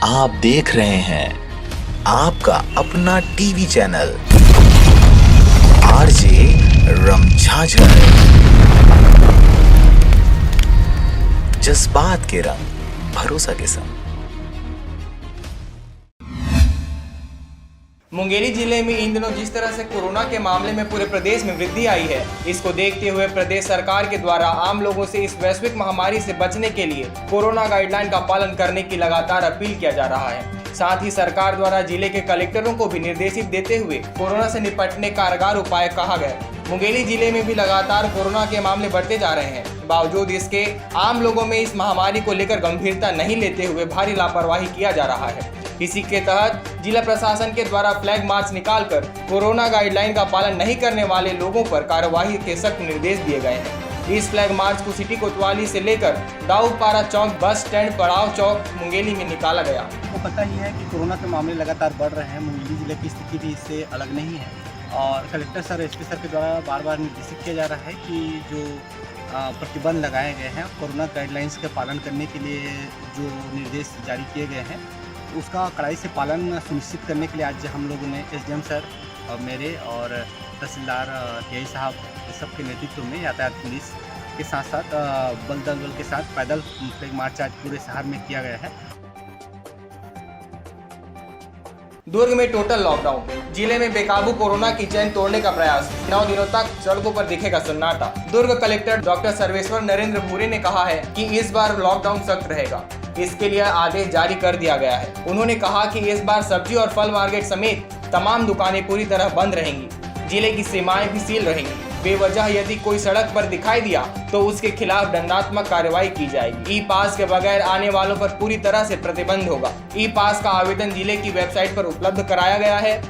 आप देख रहे हैं आपका अपना टीवी चैनल आरजे रमझाझर। जज्बात के रंग, भरोसा के संग। मुंगेली जिले में इन दिनों जिस तरह से कोरोना के मामले में पूरे प्रदेश में वृद्धि आई है, इसको देखते हुए प्रदेश सरकार के द्वारा आम लोगों से इस वैश्विक महामारी से बचने के लिए कोरोना गाइडलाइन का पालन करने की लगातार अपील किया जा रहा है। साथ ही सरकार द्वारा जिले के कलेक्टरों को भी निर्देशित देते हुए कोरोना से निपटने कारगर उपाय कहा गया। मुंगेली जिले में भी लगातार कोरोना के मामले बढ़ते जा रहे हैं। बावजूद इसके आम लोगों में इस महामारी को लेकर गंभीरता नहीं लेते हुए भारी लापरवाही किया जा रहा है। इसी के तहत जिला प्रशासन के द्वारा फ्लैग मार्च निकालकर कोरोना गाइडलाइन का पालन नहीं करने वाले लोगों पर कार्रवाई के सख्त निर्देश दिए गए हैं। इस फ्लैग मार्च को सिटी कोतवाली से लेकर दाऊदपारा चौक बस स्टैंड पड़ाव चौक मुंगेली में निकाला गया। आपको पता ही है कि कोरोना के मामले लगातार बढ़ रहे हैं। मुंगेली जिले की स्थिति भी इससे अलग नहीं है और कलेक्टर सर, एसपी सर के द्वारा बार बार निर्देशित किया जा रहा है कि जो प्रतिबंध लगाए गए हैं कोरोना गाइडलाइंस के पालन करने के लिए जो निर्देश जारी किए गए हैं उसका कड़ाई से पालन सुनिश्चित करने के लिए आज हम लोगों ने एसडीएम सर और मेरे और तहसीलदार टीआई साहब सबके नेतृत्व में यातायात पुलिस के साथ साथ बल के साथ पैदल फ्लैग मार्च आज पूरे शहर में किया गया है। दुर्ग में टोटल लॉकडाउन, जिले में बेकाबू कोरोना की चैन तोड़ने का प्रयास, 9 दिनों तक सड़कों पर दिखेगा सन्नाटा। दुर्ग कलेक्टर डॉक्टर सर्वेश्वर नरेंद्र भूरे ने कहा है कि इस बार लॉकडाउन सख्त रहेगा। इसके लिए आदेश जारी कर दिया गया है। उन्होंने कहा कि इस बार सब्जी और फल मार्केट समेत तमाम दुकानें पूरी तरह बंद रहेंगी। जिले की सीमाएं भी सील रहेंगी। बेवजह यदि कोई सड़क पर दिखाई दिया तो उसके खिलाफ दंडात्मक कार्रवाई की जाएगी। ई पास के बगैर आने वालों पर पूरी तरह से प्रतिबंध होगा। ई पास का आवेदन जिले की वेबसाइट पर उपलब्ध कराया गया है।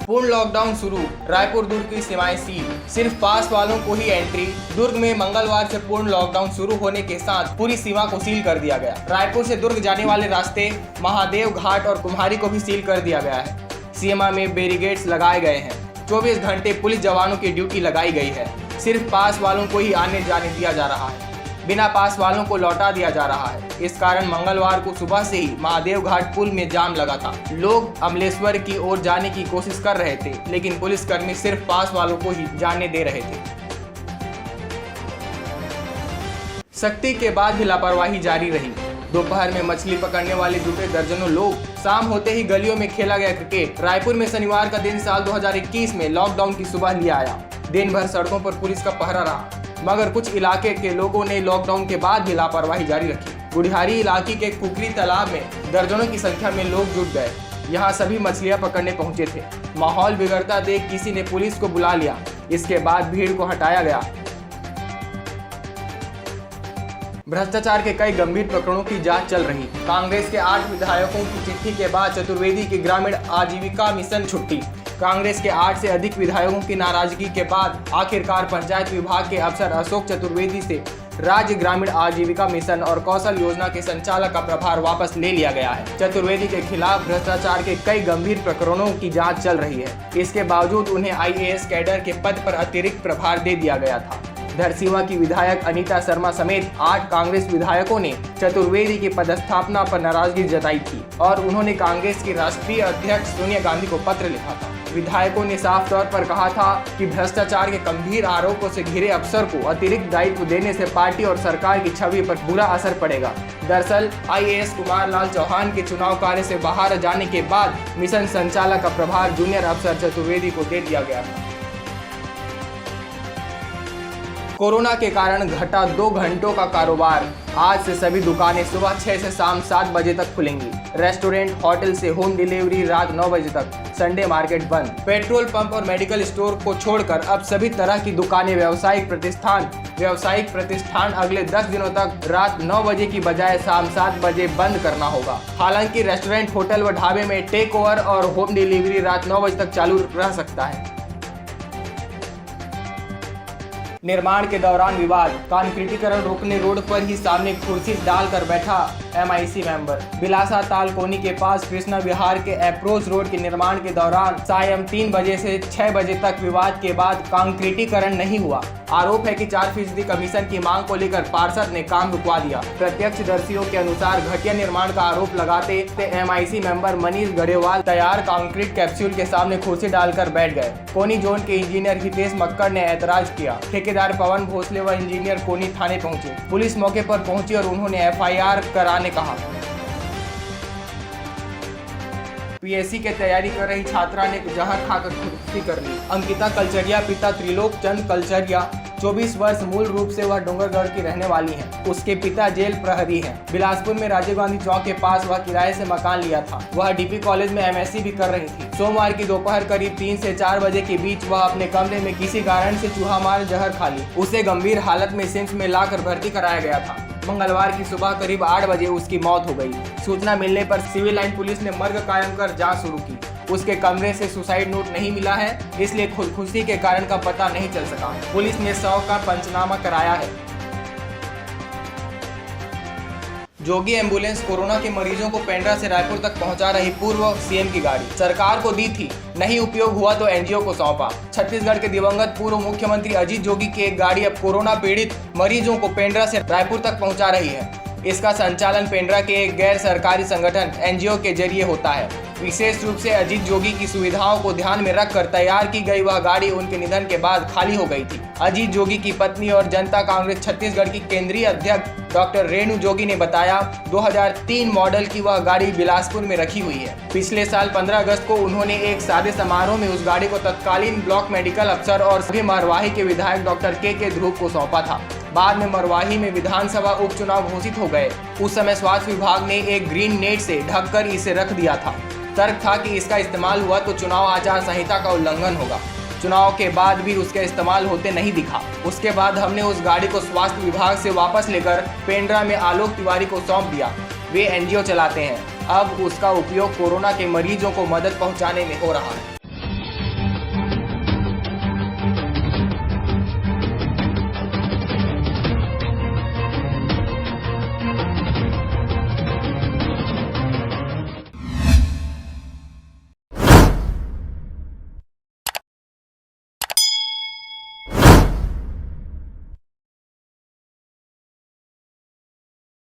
पूर्ण लॉकडाउन शुरू, रायपुर दुर्ग की सीमाएं सील, सिर्फ पास वालों को ही एंट्री। दुर्ग में मंगलवार से पूर्ण लॉकडाउन शुरू होने के साथ पूरी सीमा को सील कर दिया गया। रायपुर से दुर्ग जाने वाले रास्ते, महादेव घाट और कुम्हारी को भी सील कर दिया गया है। सीमा में बैरिकेड्स लगाए गए हैं। 24 घंटे पुलिस जवानों की ड्यूटी लगाई गई है। सिर्फ पास वालों को ही आने जाने दिया जा रहा है, बिना पास वालों को लौटा दिया जा रहा है। इस कारण मंगलवार को सुबह से ही महादेव घाट पुल में जाम लगा था। लोग अमलेश्वर की ओर जाने की कोशिश कर रहे थे, लेकिन पुलिसकर्मी सिर्फ पास वालों को ही जाने दे रहे थे। सख्ती के बाद भी लापरवाही जारी रही। दोपहर में मछली पकड़ने वाले जुटे दर्जनों लोग। शाम होते ही गलियों में खेला गया क्रिकेट। रायपुर में शनिवार का दिन साल 2021 में लॉकडाउन की सुबह लिया आया। दिन भर सड़कों पर पुलिस का पहरा रहा, मगर कुछ इलाके के लोगों ने लॉकडाउन के बाद भी लापरवाही जारी रखी। गुड़िहारी इलाके के कुकरी तालाब में दर्जनों की संख्या में लोग जुट गए। यहाँ सभी मछलियाँ पकड़ने पहुंचे थे। माहौल बिगड़ता देख किसी ने पुलिस को बुला लिया। इसके बाद भीड़ को हटाया गया। भ्रष्टाचार के कई गंभीर प्रकरणों की जांच चल रही। कांग्रेस के 8 विधायकों की चिट्ठी के बाद चतुर्वेदी की ग्रामीण आजीविका मिशन छुट्टी। कांग्रेस के 8 से अधिक विधायकों की नाराजगी के बाद आखिरकार पंचायत विभाग के अफसर अशोक चतुर्वेदी से राज्य ग्रामीण आजीविका मिशन और कौशल योजना के संचालक का प्रभार वापस ले लिया गया है। चतुर्वेदी के खिलाफ भ्रष्टाचार के कई गंभीर प्रकरणों की जांच चल रही है। इसके बावजूद उन्हें आईएएस कैडर के पद पर अतिरिक्त प्रभार दे दिया गया था। धरसीवा की विधायक अनीता शर्मा समेत 8 कांग्रेस विधायकों ने चतुर्वेदी की पदस्थापना पर नाराजगी जताई थी और उन्होंने कांग्रेस की राष्ट्रीय अध्यक्ष सोनिया गांधी को पत्र लिखा था। विधायकों ने साफ तौर पर कहा था कि भ्रष्टाचार के गंभीर आरोपों से घिरे अफसर को अतिरिक्त दायित्व देने से पार्टी और सरकार की छवि पर बुरा असर पड़ेगा। दरअसल आईएएस कुमार लाल चौहान के चुनाव कार्य से बाहर जाने के बाद मिशन संचालक का प्रभार जूनियर अफसर चतुर्वेदी को दे दिया गया था। कोरोना के कारण घटा 2 घंटों का कारोबार। आज से सभी दुकानें सुबह 6 से शाम 7 बजे तक खुलेंगी। रेस्टोरेंट, होटल से होम डिलीवरी रात 9 बजे तक। संडे मार्केट बंद। पेट्रोल पंप और मेडिकल स्टोर को छोड़कर अब सभी तरह की दुकानें, व्यावसायिक प्रतिष्ठान अगले 10 दिनों तक रात 9 बजे की बजाय शाम 7 बजे बंद करना होगा। हालांकि रेस्टोरेंट, होटल व ढाबे में टेक ओवर और होम डिलीवरी रात 9 बजे तक चालू रह सकता है। निर्माण के दौरान विवाद, कंक्रीटीकरण रोकने रोड पर ही सामने कुर्सी डालकर बैठा एमआईसी मेंबर। बिलासा तालकोनी के पास कृष्णा विहार के अप्रोच रोड के निर्माण के दौरान सायं 3 बजे से 6 बजे तक विवाद के बाद कंक्रीटीकरण नहीं हुआ। आरोप है कि 4% कमीशन की मांग को लेकर पार्षद ने काम रुकवा दिया। प्रत्यक्षदर्शियों के अनुसार घटिया निर्माण का आरोप लगाते MIC मेंबर मनीष गढ़ेवाल तैयार कंक्रीट कैप्सूल के सामने कुर्सी डालकर बैठ गए। कोनी जोन के इंजीनियर हितेश मक्कड़ ने ऐतराज किया। ठेकेदार पवन भोसले व इंजीनियर कोनी थाने पहुंचे। पुलिस मौके पर पहुंची और उन्होंने FIR कराने कहा। PSC की तैयारी कर रही छात्रा ने जहर खाकर खुदकुशी कर ली। अंकिता कलचरिया पिता त्रिलोक चंद कलचरिया 24 वर्ष, मूल रूप से वह डोंगरगढ़ की रहने वाली हैं। उसके पिता जेल प्रहरी हैं। बिलासपुर में राजीव गांधी चौक के पास वह किराए से मकान लिया था। वह DP कॉलेज में MSc भी कर रही थी। सोमवार की दोपहर करीब 3 से 4 बजे के बीच वह अपने कमरे में किसी कारण से चूहा मार जहर खा ली। उसे गंभीर हालत में सिम्स में लाकर भर्ती कराया गया था। मंगलवार की सुबह करीब 8 बजे उसकी मौत हो गई। सूचना मिलने पर सिविल लाइन पुलिस ने मर्ग कायम कर जांच शुरू की। उसके कमरे से सुसाइड नोट नहीं मिला है, इसलिए खुदकुशी के कारण का पता नहीं चल सका। पुलिस ने शव का पंचनामा कराया है। जोगी एम्बुलेंस कोरोना के मरीजों को पेंड्रा से रायपुर तक पहुंचा रही पूर्व CM की गाड़ी सरकार को दी थी, नहीं उपयोग हुआ तो NGO को सौंपा। छत्तीसगढ़ के दिवंगत पूर्व मुख्यमंत्री अजीत जोगी की एक गाड़ी अब कोरोना पीड़ित मरीजों को पेंड्रा से रायपुर तक पहुंचा रही है। इसका संचालन पेंड्रा के एक गैर सरकारी संगठन NGO के जरिए होता है। विशेष रूप से अजीत जोगी की सुविधाओं को ध्यान में रखकर तैयार की गई वह गाड़ी उनके निधन के बाद खाली हो गई थी। अजीत जोगी की पत्नी और जनता कांग्रेस छत्तीसगढ़ की केंद्रीय अध्यक्ष डॉक्टर रेणु जोगी ने बताया 2003 मॉडल की वह गाड़ी बिलासपुर में रखी हुई है। पिछले साल 15 अगस्त को उन्होंने एक सादे समारोह में उस गाड़ी को तत्कालीन ब्लॉक मेडिकल अफसर और सभी मरवाही के विधायक डॉक्टर के ध्रुव को सौंपा था। बाद में मरवाही में विधानसभा उपचुनाव घोषित हो गए। उस समय स्वास्थ्य विभाग ने एक ग्रीन नेट से ढककर इसे रख दिया था। तर्क था कि इसका इस्तेमाल हुआ तो चुनाव आचार संहिता का उल्लंघन होगा। चुनाव के बाद भी उसका इस्तेमाल होते नहीं दिखा। उसके बाद हमने उस गाड़ी को स्वास्थ्य विभाग से वापस लेकर पेंड्रा में आलोक तिवारी को सौंप दिया। वे NGO चलाते हैं। अब उसका उपयोग कोरोना के मरीजों को मदद पहुंचाने में हो रहा है।